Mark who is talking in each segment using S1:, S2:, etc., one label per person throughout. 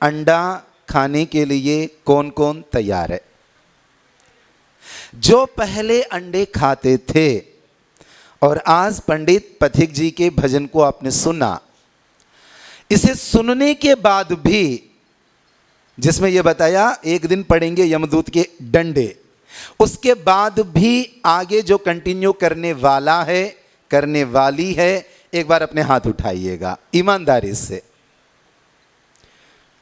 S1: अंडा खाने के लिए कौन कौन तैयार है? जो पहले अंडे खाते थे और आज पंडित पथिक जी के भजन को आपने सुना, इसे सुनने के बाद भी, जिसमें यह बताया एक दिन पड़ेंगे यमदूत के डंडे, उसके बाद भी आगे जो कंटिन्यू करने वाला है, करने वाली है, एक बार अपने हाथ उठाइएगा ईमानदारी से।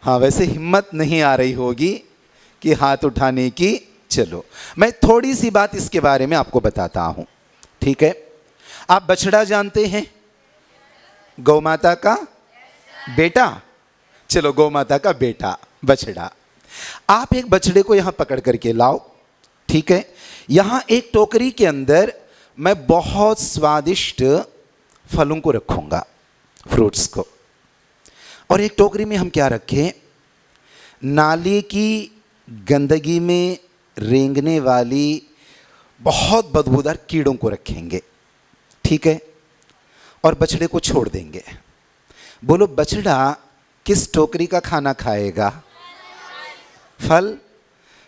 S1: हाँ, वैसे हिम्मत नहीं आ रही होगी कि हाथ उठाने की। चलो मैं थोड़ी सी बात इसके बारे में आपको बताता हूं, ठीक है? आप बछड़ा जानते हैं, गौ माता का बेटा। चलो, गौ माता का बेटा बछड़ा। आप एक बछड़े को यहां पकड़ करके लाओ, ठीक है? यहां एक टोकरी के अंदर मैं बहुत स्वादिष्ट फलों को रखूंगा, फ्रूट्स को। और एक टोकरी में हम क्या रखें? नाली की गंदगी में रेंगने वाली बहुत बदबूदार कीड़ों को रखेंगे, ठीक है? और बछड़े को छोड़ देंगे। बोलो, बछड़ा किस टोकरी का खाना खाएगा? फल।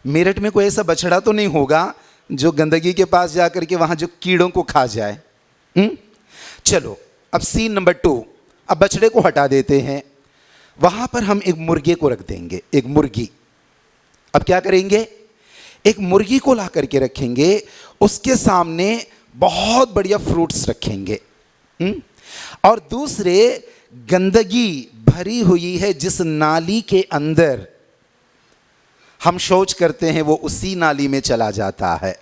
S1: मेरठ में कोई ऐसा बछड़ा तो नहीं होगा जो गंदगी के पास जाकर के वहां जो कीड़ों को खा जाए। चलो, अब सीन नंबर 2। अब बछड़े को हटा देते हैं, वहां पर हम एक मुर्गे को रख देंगे, एक मुर्गी। अब क्या करेंगे? एक मुर्गी को ला करके रखेंगे, उसके सामने बहुत बढ़िया फ्रूट्स रखेंगे। और दूसरे, गंदगी भरी हुई है जिस नाली के अंदर हम शौच करते हैं, वो उसी नाली में चला जाता है।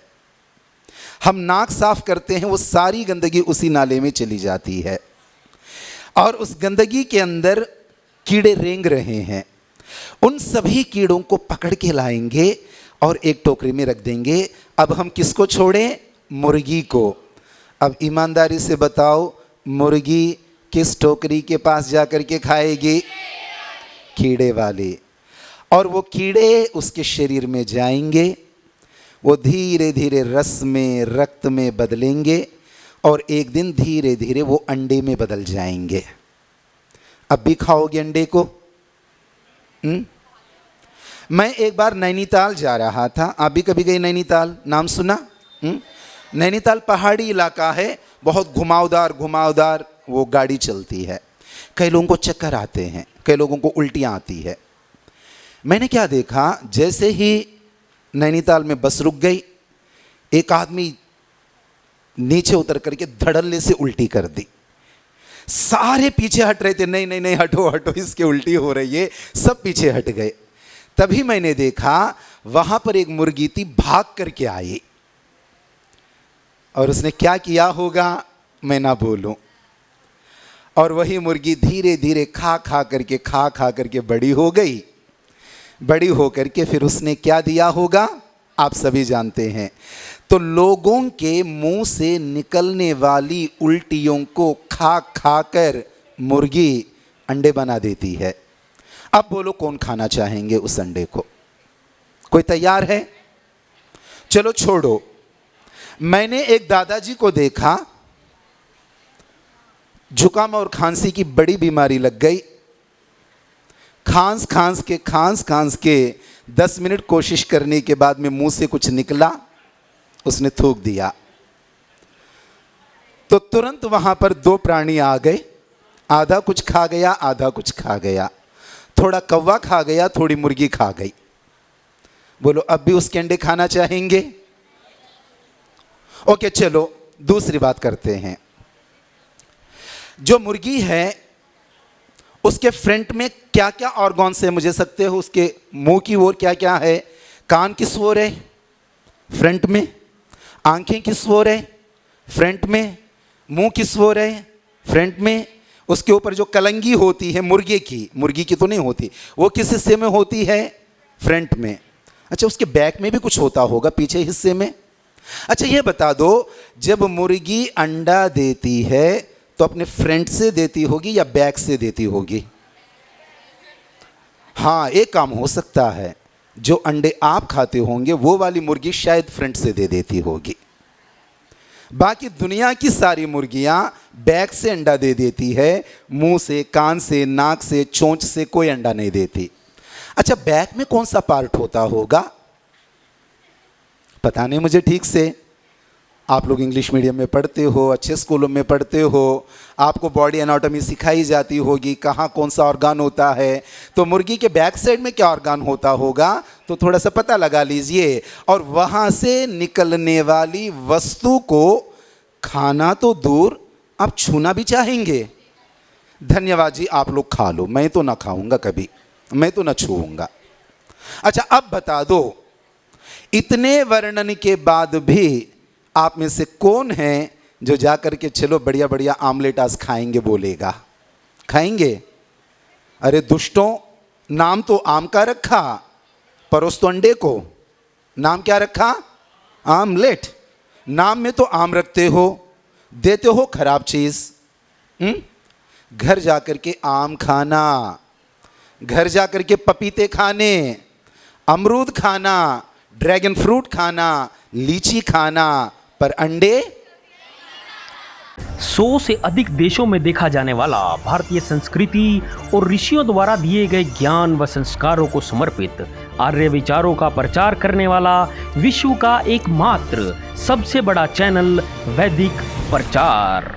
S1: हम नाक साफ करते हैं, वो सारी गंदगी उसी नाले में चली जाती है। और उस गंदगी के अंदर कीड़े रेंग रहे हैं, उन सभी कीड़ों को पकड़ के लाएंगे और एक टोकरी में रख देंगे। अब हम किसको छोड़ें? मुर्गी को। अब ईमानदारी से बताओ, मुर्गी किस टोकरी के पास जाकर के खाएगी? कीड़े वाली। और वो कीड़े उसके शरीर में जाएंगे, वो धीरे धीरे रस में, रक्त में बदलेंगे और एक दिन धीरे धीरे वो अंडे में बदल जाएंगे। अब भी खाओगे अंडे को? मैं एक बार नैनीताल जा रहा था। आप भी कभी गए नैनीताल? नाम सुना? नैनीताल पहाड़ी इलाका है, बहुत घुमावदार घुमावदार वो गाड़ी चलती है। कई लोगों को चक्कर आते हैं, कई लोगों को उल्टियाँ आती है। मैंने क्या देखा, जैसे ही नैनीताल में बस रुक गई, एक आदमी नीचे उतर करके धड़ल्ले से उल्टी कर दी। सारे पीछे हट रहे थे, नहीं नहीं नहीं, हटो हटो, इसके उल्टी हो रही है। सब पीछे हट गए। तभी मैंने देखा वहां पर एक मुर्गी थी, भाग करके आई। और उसने क्या किया होगा मैं ना बोलूं। और वही मुर्गी धीरे धीरे खा खा करके बड़ी हो गई। बड़ी हो करके फिर उसने क्या दिया होगा आप सभी जानते हैं। तो लोगों के मुंह से निकलने वाली उल्टियों को खा खा कर मुर्गी अंडे बना देती है। अब बोलो, कौन खाना चाहेंगे उस अंडे को? कोई तैयार है? चलो छोड़ो। मैंने एक दादाजी को देखा, जुकाम और खांसी की बड़ी बीमारी लग गई। खांस खांस के 10 मिनट कोशिश करने के बाद में मुंह से कुछ निकला, उसने थूक दिया। तो तुरंत वहां पर 2 प्राणी आ गए, आधा कुछ खा गया, आधा कुछ खा गया। थोड़ा कौवा खा गया, थोड़ी मुर्गी खा गई। बोलो, अब भी उसके अंडे खाना चाहेंगे? ओके, चलो दूसरी बात करते हैं। जो मुर्गी है उसके फ्रंट में क्या क्या ऑर्गन्स है, मुझे सकते हो? उसके मुंह की ओर क्या क्या है? कान किस ओर है? फ्रंट में। आंखें किस ओर है? फ्रंट में। मुंह किस ओर है? फ्रंट में। उसके ऊपर जो कलंगी होती है मुर्गी की तो नहीं होती, वो किस हिस्से में होती है? फ्रंट में। अच्छा, उसके बैक में भी कुछ होता होगा, पीछे हिस्से में। अच्छा, ये बता दो, जब मुर्गी अंडा देती है तो अपने फ्रंट से देती होगी या बैक से देती होगी? हाँ, एक काम हो सकता है, जो अंडे आप खाते होंगे वो वाली मुर्गी शायद फ्रंट से दे देती होगी। बाकी दुनिया की सारी मुर्गियां बैक से अंडा दे देती है, मुंह से, कान से, नाक से, चोंच से कोई अंडा नहीं देती। अच्छा, बैक में कौन सा पार्ट होता होगा? पता नहीं मुझे ठीक से। आप लोग इंग्लिश मीडियम में पढ़ते हो, अच्छे स्कूलों में पढ़ते हो, आपको बॉडी एनाटॉमी सिखाई जाती होगी, कहाँ कौन सा ऑर्गन होता है। तो मुर्गी के बैक साइड में क्या ऑर्गन होता होगा, तो थोड़ा सा पता लगा लीजिए। और वहाँ से निकलने वाली वस्तु को खाना तो दूर, आप छूना भी चाहेंगे। धन्यवाद जी, आप लोग खा लो, मैं तो ना खाऊंगा कभी, मैं तो ना छूऊंगा। अच्छा, अब बता दो, इतने वर्णन के बाद भी आप में से कौन है जो जाकर के चलो बढ़िया बढ़िया आमलेट आज खाएंगे बोलेगा? खाएंगे? अरे दुष्टों, नाम तो आम का रखा, परोस तो अंडे को। नाम क्या रखा? आमलेट। नाम में तो आम रखते हो, देते हो खराब चीज। घर जाकर के आम खाना, घर जाकर के पपीते खाने, अमरूद खाना, ड्रैगन फ्रूट खाना, लीची खाना, पर अंडे।
S2: 100 से अधिक देशों में देखा जाने वाला भारतीय संस्कृति और ऋषियों द्वारा दिए गए ज्ञान व संस्कारों को समर्पित आर्य विचारों का प्रचार करने वाला विश्व का एकमात्र सबसे बड़ा चैनल वैदिक प्रचार।